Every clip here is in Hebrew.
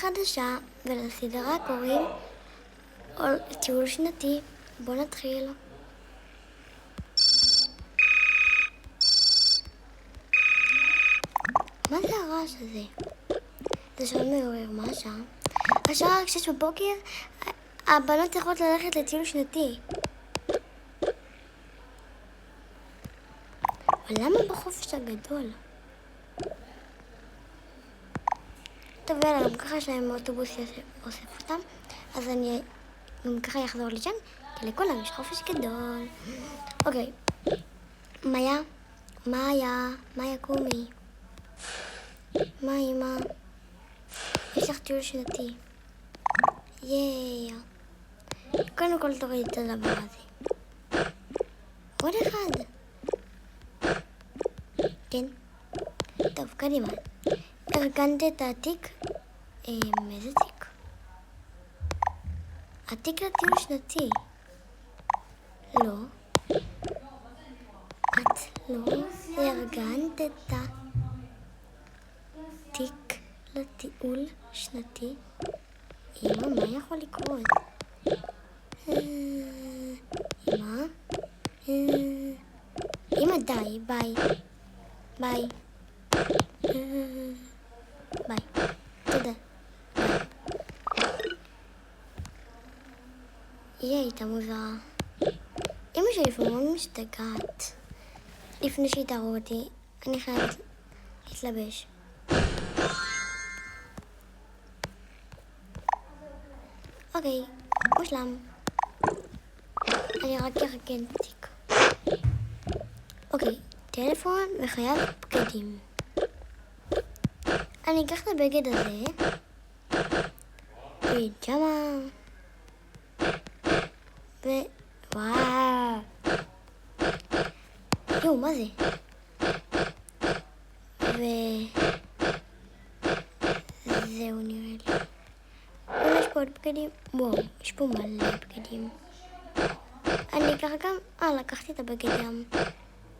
חדשה, ולסדרה קוראים טיול שנתי. בוא נתחיל. מה זה הרעש הזה? זה שעון מעורר, מה השעה? השעה רק 6 בבוקר, הבנות צריכות ללכת לטיול שנתי. אבל למה בחופש הגדול? טוב, יאללה, גם ככה יש להם אוטובוס אוסף אותם, אז אני גם ככה אחזור לשם, כי לכולם יש חופש גדול. אוקיי, מאיה קומי. מה אמא? יש לך טיול שנתי. קודם כל תוריד את הדבר הזה. עוד אחד. כן. טוב, קדימה. ארגנת את התיק? איזה תיק? התיק לטיול שנתי. לא. את לא ארגנת את התיק לטיול שנתי? אמא, מה יכול לקרות? אמא, די, ביי. ביי. תודה. היא הייתה מוזרה. אמא שלי לפעמים משתגעת. לפני שהיא תראו אותי, אני חייבת להתלבש. אוקיי, מושלם. אני רק ארגן תיק. אוקיי, טלפון וחייב בגדים. אני אקח את הבגד הזה. פיג'מה. וואו. יו, מה זה? זהו נראה לי. יש פה עוד בגדים. וואו, יש פה מלא בגדים. אני אקח גם... לקחתי את הבגד ים.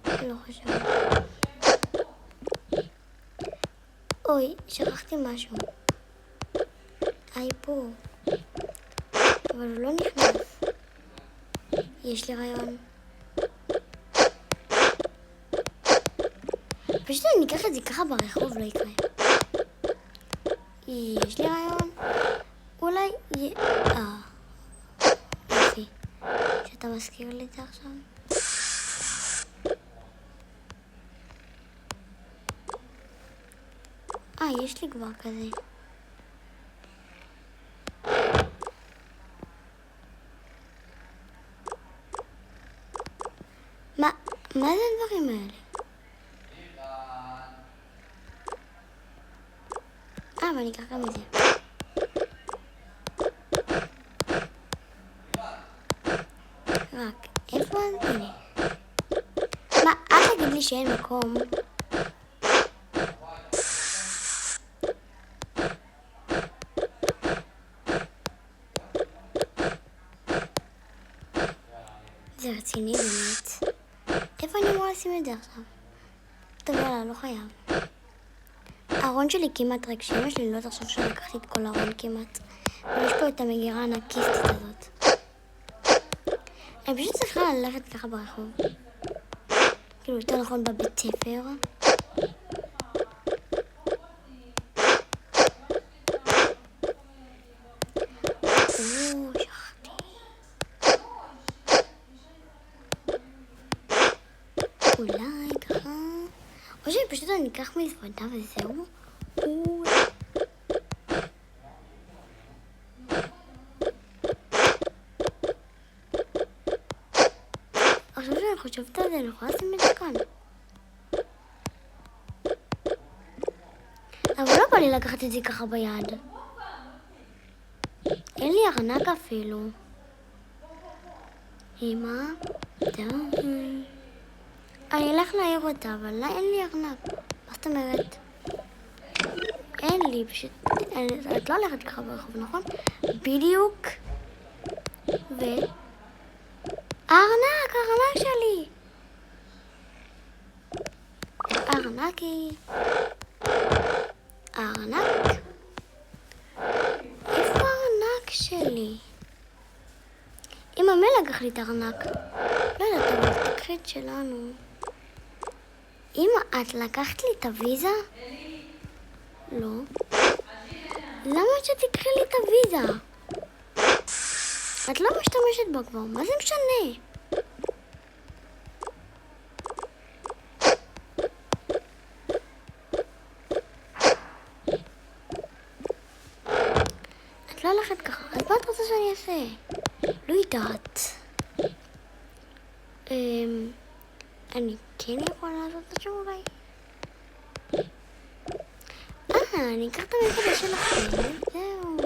לא חשוב. אוי, שכחתי משהו. פה. אבל הוא לא נכנס. יש לי רעיון. פשוט אני אקח את זה ככה ברחוב, לא יקרה. יש לי רעיון. אולי... יופי. שאתה מזכיר לי את זה עכשיו. יש לי כבר כזה. מה זה הדברים האלה? ואני אקח גם את זה. רק, איפה אני? אל תגיד לי שאין מקום. זה רציני באמת. איפה אני אמורה לשים את זה עכשיו? טוב, יאללה, לא חייב. הארון שלי כמעט ריק, שאמא שלי לא תחשוב שלקחתי את כל הארון כמעט. ויש פה את המגירה הענקיסטית הזאת. אני פשוט צריכה ללכת ככה ברחוב. כאילו, יותר נכון בבית ספר. שכחתי. אולי ככה... או שפשוט אני אקח מזוודה וזהו. עכשיו שאני חושבת על זה, אני יכולה לשים את זה כאן. אבל לא בא לי לקחת את זה ככה ביד. אין לי ארנק אפילו. אמא, די. אני אלך להעיר אותה, אבל לא, אין לי ארנק. מה זאת אומרת? אין לי, פשוט... את לא הולכת ככה ברחוב, נכון? בדיוק. הארנק שלי. ארנק. לקח לי את הארנק? לא יודעת, אבל תקחי את שלנו. אמא, את לקחת לי את הוויזה? לא. למה שתקחי לי את הוויזה? את לא משתמשת בה כבר, מה זה משנה? את לא הולכת ככה, אז מה את רוצה שאני אעשה? לא יודעת. אני כן יכולה לעשות משהו אולי? אני אקח את המפלגה שלכם, זהו.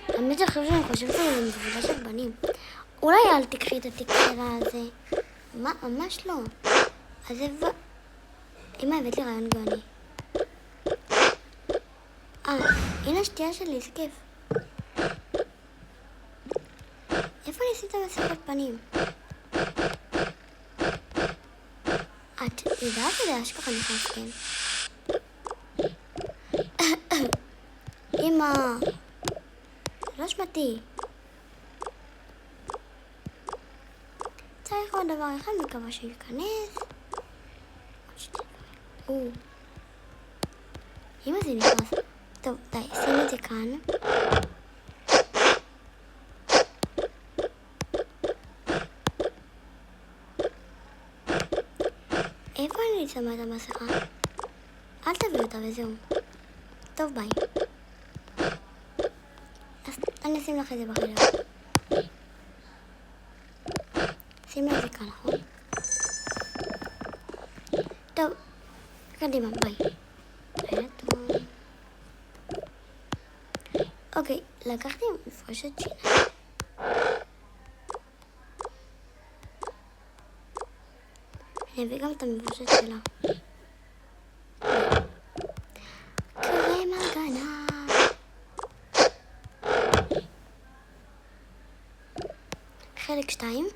האמת עכשיו שאני חושבת שזה מפלגה של בנים. אולי אל תקחי את התיק שלה הזה. מה? ממש לא. אז אמא הבאת לי רעיון גאוני. הנה השתייה שלי, זה כיף. איפה אני עשיתי את המסכת פנים? את יודעת שזה אשכרה נכנס, כן? אמא, לא אשמתי. צריך עוד דבר אחד, מקווה שייכנס. אמא, זה נכנס. טוב, די, שים את זה כאן. איפה אני שמה את המסכה? אל תביא אותה וזהו. טוב, ביי. אז אני אשים לך את זה בחדר. שימי את זה כאן, נכון? טוב, קדימה, ביי. אוקיי, לקחתי מפרשת שיניים. אני אביא גם את המפרשת שלה. קרם הגנה. חלק 2.